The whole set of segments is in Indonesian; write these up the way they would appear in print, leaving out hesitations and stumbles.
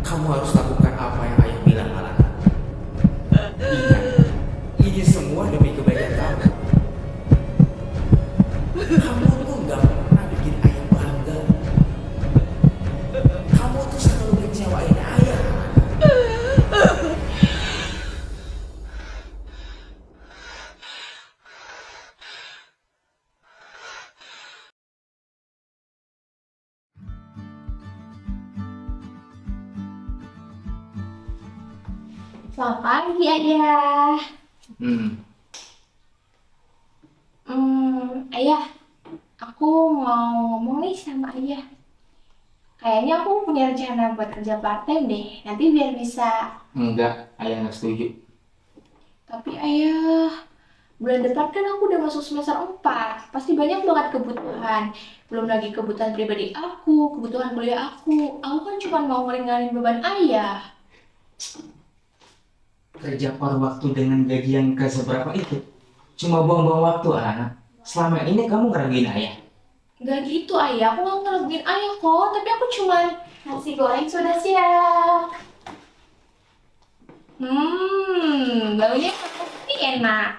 Kamu harus lakukan apa yang ayah bilang, Alana. Ingat, ini semua demi kebaikan kamu. Kamu tuh nggak pernah bikin ayah bangga. Kamu tuh selalu ngecewain ayah, Alana. Selamat pagi, Ayah. Hmm, Ayah, aku mau ngomong nih sama Ayah. Kayaknya aku punya rencana buat kerja part-time deh. Nanti biar bisa. enggak, ayah nggak setuju. Tapi Ayah, bulan depan kan aku udah masuk semester 4. Pasti banyak banget kebutuhan. Belum lagi kebutuhan pribadi aku, kebutuhan kuliah aku. Aku kan cuma mau ngeringanin beban Ayah. Kerja paruh waktu dengan gaji yang ke seberapa itu cuma buang-buang waktu, Alana. Selama ini kamu ngerugiin ayah. Gak gitu Ayah, aku gak ngerugiin Ayah kok. Tapi aku cuma nasi goreng sudah siap. Baunya pasti enak.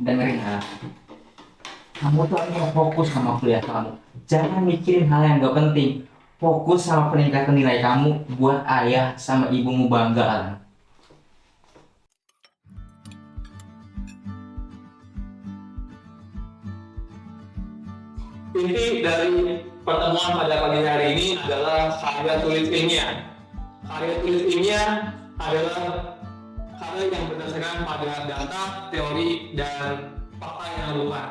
Dengerin, Alana. Kamu tuh harus fokus sama kuliah kamu. Jangan mikirin hal yang gak penting. Fokus sama peningkatan nilai kamu buat ayah sama ibumu bangga, Alana. Inti dari pertemuan pada pagi hari ini adalah karya tulis ilmiah. Karya tulis ilmiah adalah karya yang berdasarkan pada data, teori, dan fakta yang relevan.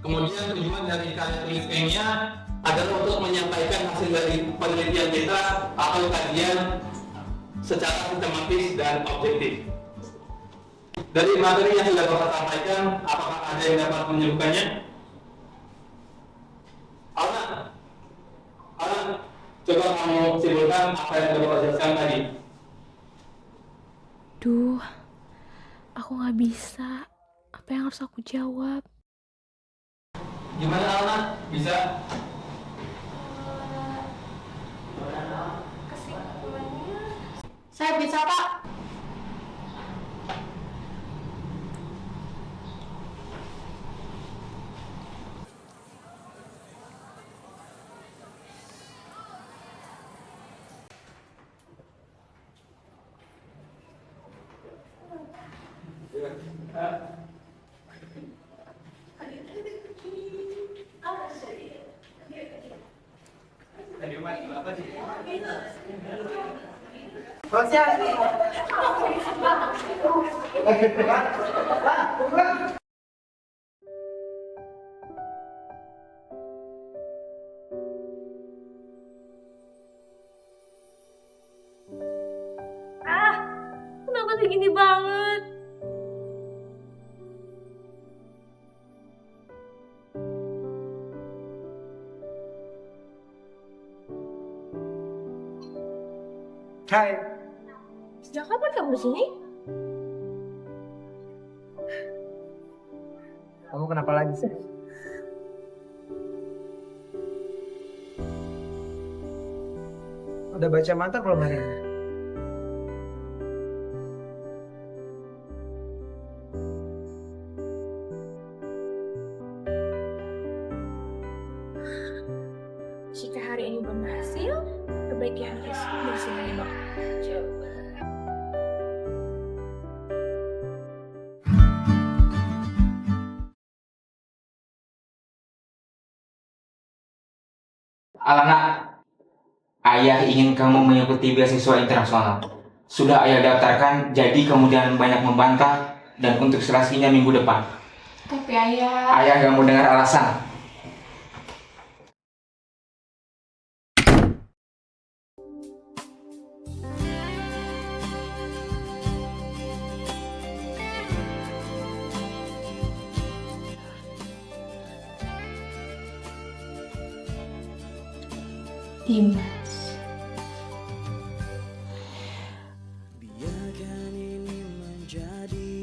Kemudian tujuan dari karya tulis ilmiah adalah untuk menyampaikan hasil dari penelitian kita atau kajian secara sistematis dan objektif. Dari materi yang sudah Bapak sampaikan, apakah ada yang dapat menyebutkannya? Alan, Alan, coba kamu simpulkan apa yang sudah Bapak jelaskan tadi. Duh, aku nggak bisa. Apa yang harus aku jawab? Gimana Alan? Bisa? Saya bisa Pak. Kenapa sih gini banget? Hai, Sejak kapan kamu di sini? kamu kenapa lagi sih? Udah baca mantra belum hari ini? Jika hari ini belum berhasil, perbaiki hari esok dari sini bang. Alana, ayah ingin kamu mengikuti beasiswa internasional. Sudah ayah daftarkan, jadi kemudian banyak membantah dan untuk seleksinya minggu depan. Tapi Ayah. Ayah gak mau dengar alasan. Dimas. Biarkan ini menjadi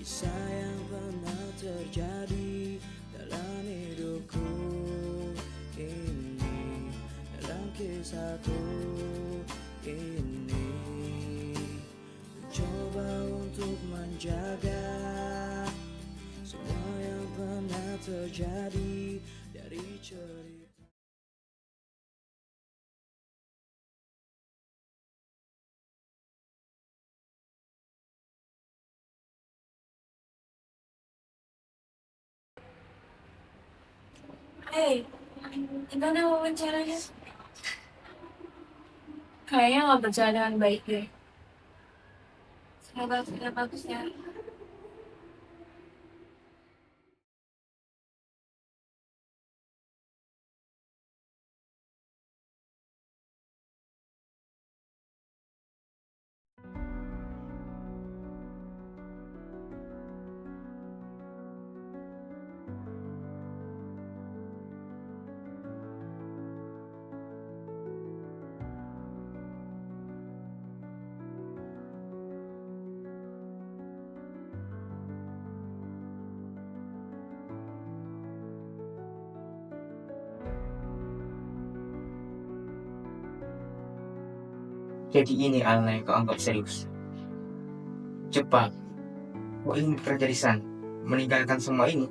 kisah yang pernah terjadi dalam hidupku. satu ini, coba untuk menjaga semua yang pernah terjadi dari cerita. Hei, gimana wawancaranya? Kayaknya nggak berjalan dengan baik deh. Semoga sudah bagus ya. Jadi ini Alana yang kau anggap serius. Cepat, kau ingin bekerja di sana, meninggalkan semua ini.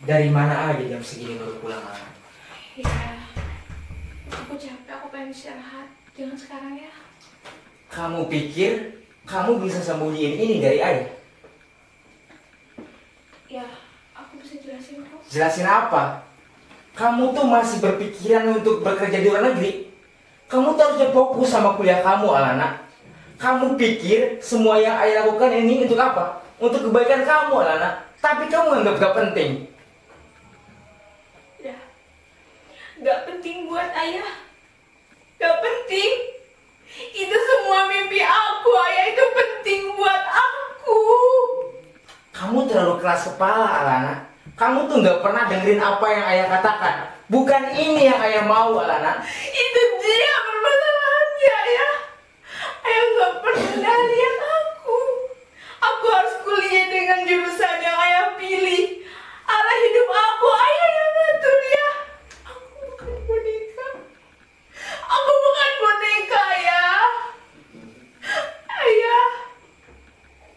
Dari mana aja jam segini baru pulang, Alana? Ya, aku capek, aku pengen istirahat. Jangan sekarang ya. Kamu pikir kamu bisa sembunyiin ini dari ayah? Ya, aku bisa jelasin kok. Jelasin apa? Kamu tuh masih berpikiran untuk bekerja di luar negeri. Kamu tuh harusnya fokus sama kuliah kamu, Alana. Kamu pikir semua yang ayah lakukan ini untuk apa? Untuk kebaikan kamu, Alana. Tapi kamu anggap gak penting. Ya, gak penting buat ayah. Gak penting. Itu semua mimpi aku, ayah itu penting buat aku. Kamu terlalu keras kepala, Alana. Kamu tuh gak pernah dengerin apa yang ayah katakan. Bukan ini yang ayah mau, Alana. Itu dia permasalahannya, ayah. Ayah gak pernah lihat aku. Aku harus kuliah dengan jurusan yang ayah pilih. Arah hidup aku, ayah yang ngatur ya. Aku bukan boneka. Aku bukan boneka, ayah. Ayah.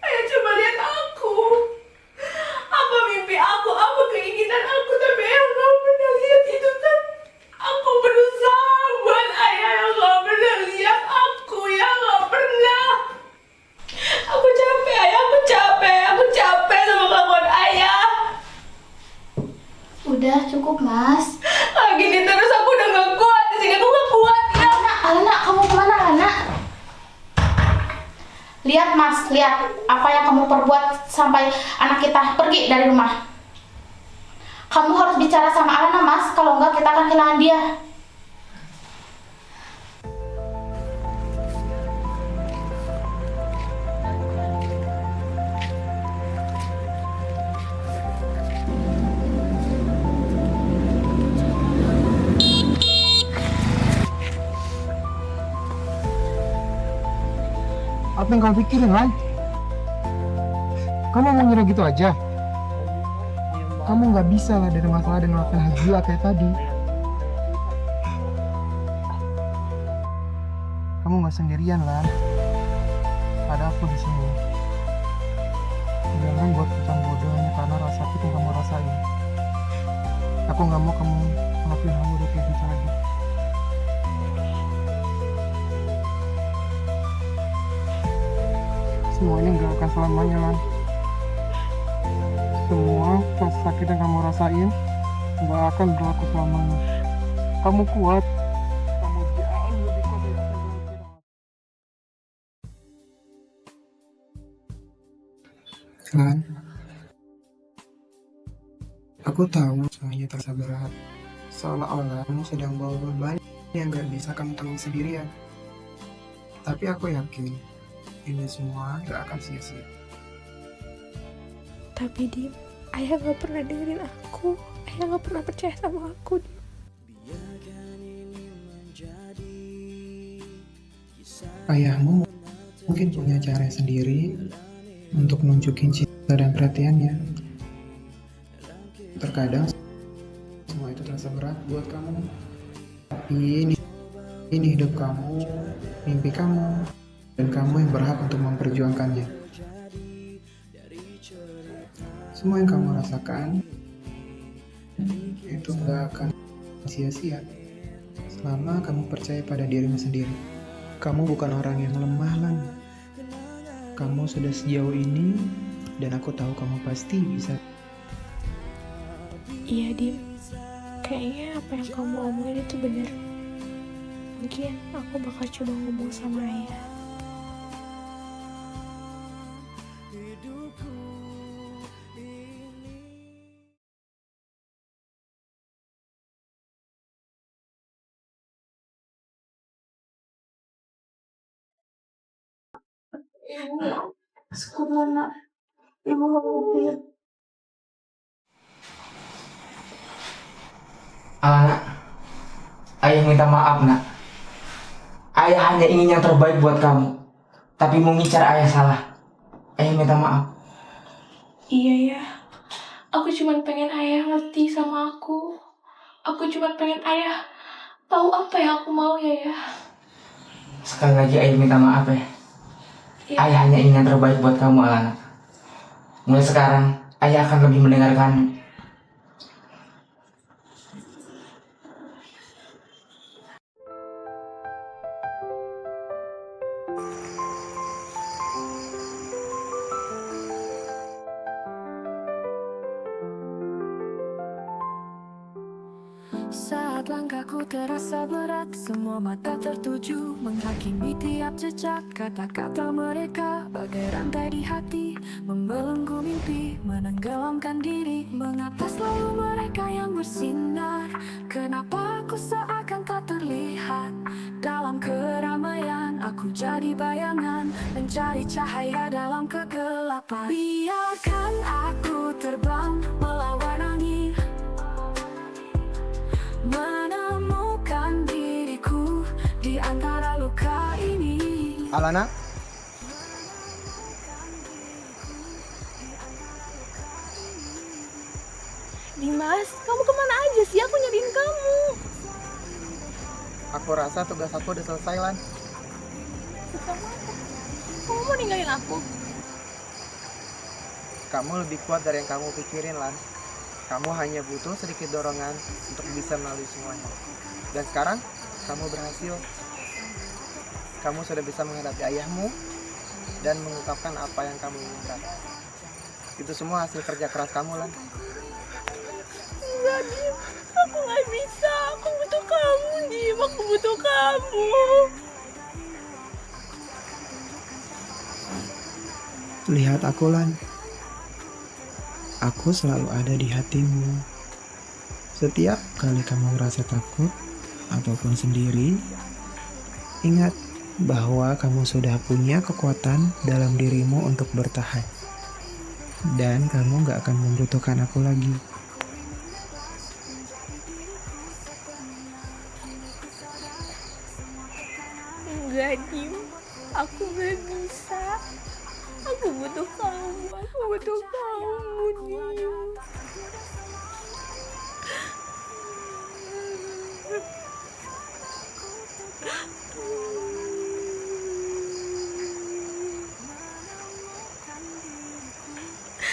Ayah coba lihat aku. Apa mimpi aku, apa keinginan aku, tapi ayah gak pernah lihat itu kan. Aku berusaha buat ayah yang gak pernah lihat aku, ya gak pernah. Aku capek, ayah, aku capek sama kelakuan ayah. Udah cukup mas. Gini terus aku udah gak kuat di sini, aku gak kuat ya. Alana, kamu kemana Alana? Lihat mas, lihat apa yang kamu perbuat sampai anak kita pergi dari rumah. Kamu harus bicara sama Alana mas, kalau enggak kita akan kehilangan dia. Apa yang kamu pikirin, Lan? Kamu mau nyerah gitu aja? Kamu nggak bisa lah dari masalah dan melakukan hal gila kayak tadi. Kamu nggak sendirian, Lan. Ada aku di sini. Jangan buat keputusan bodoh hanya karena rasa sakit yang kamu rasain. Aku nggak mau kamu ngelakuin hal bodoh kayak gitu lagi. Semua ini nggak akan selamanya, Lan. Semua rasa sakit yang kamu rasain nggak akan berlaku selamanya. Kamu kuat. Kamu jauh lebih kuat dari apa yang kamu kira. Lan, aku tahu semuanya terasa berat. Seolah-olah kamu sedang bawa beban yang gak bisa kamu tanggung sendirian. Tapi aku yakin ini semua gak akan sia-sia. Tapi Dim, ayah gak pernah dengerin aku. Ayah gak pernah percaya sama aku, Dim. Biarkan ini menjadi kisah Ayahmu mungkin punya cara sendiri untuk nunjukin cinta dan perhatiannya. Terkadang semua itu terasa berat buat kamu. Tapi ini hidup kamu, mimpi kamu, dan kamu yang berhak untuk memperjuangkannya. Semua yang kamu rasakan itu gak akan sia-sia selama kamu percaya pada dirimu sendiri. Kamu bukan orang yang lemah, Lan. Kamu sudah sejauh ini, dan aku tahu kamu pasti bisa. Iya Dim, kayaknya apa yang kamu omongin itu benar. Mungkin aku bakal coba ngomong sama ayah. Ibu, sekolah nak. Ibu khawatir. Nak, ayah minta maaf nak. Ayah hanya ingin yang terbaik buat kamu, tapi mungkin cara ayah salah. Ayah minta maaf. Iya ya, aku cuma pengen ayah ngerti sama aku. Aku cuma pengen ayah tahu apa yang aku mau ya. Sekali lagi ayah minta maaf ya. Ya. Ayah hanya ingin yang terbaik buat kamu, Alana. Mulai sekarang, ayah akan lebih mendengarkanmu. Saat langkahku terasa berat, semua mata tertuju menghakimi tiap jejak. Kata-kata mereka bagai rantai di hati, membelenggu mimpi, menenggelamkan diri. Mengapa selalu mereka yang bersinar? Kenapa aku seakan tak terlihat? Dalam keramaian aku jadi bayangan, mencari cahaya dalam kegelapan. Biarkan aku terbang melawan angin, menemukan diriku di antara luka ini. Alana, Dimas, kamu kemana aja sih? Aku nyariin kamu. aku rasa tugas aku udah selesai, Lan. Kamu mau ninggalin aku? Kamu lebih kuat dari yang kamu pikirin, Lan. Kamu hanya butuh sedikit dorongan untuk bisa melalui semuanya. Dan sekarang, kamu berhasil. Kamu sudah bisa menghadapi ayahmu dan mengungkapkan apa yang kamu inginkan. Itu semua hasil kerja keras kamu, Lan. Enggak, Dim. Aku gak bisa. Aku butuh kamu, Dim. Aku butuh kamu. Lihat aku, Lan. Aku selalu ada di hatimu. Setiap kali kamu merasa takut ataupun sendiri, ingat bahwa kamu sudah punya kekuatan dalam dirimu untuk bertahan. Dan kamu gak akan membutuhkan aku lagi. Enggak, Dim. Aku gak bisa. Aku butuh kamu. Aku butuh kamu, Dim.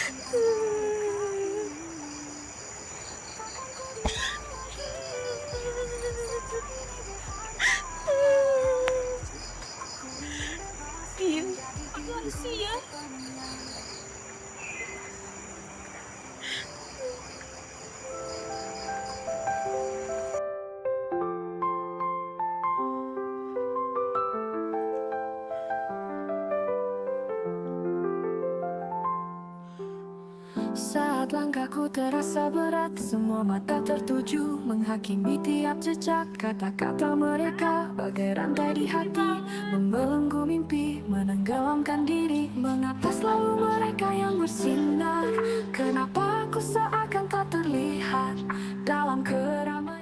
Din, makasih ya. Saat langkahku terasa berat, semua mata tertuju menghakimi tiap jejak. Kata-kata mereka bagai rantai di hati, membelenggu mimpi, menenggelamkan diri. Mengapa selalu mereka yang bersinar? Kenapa aku seakan tak terlihat dalam keramaian?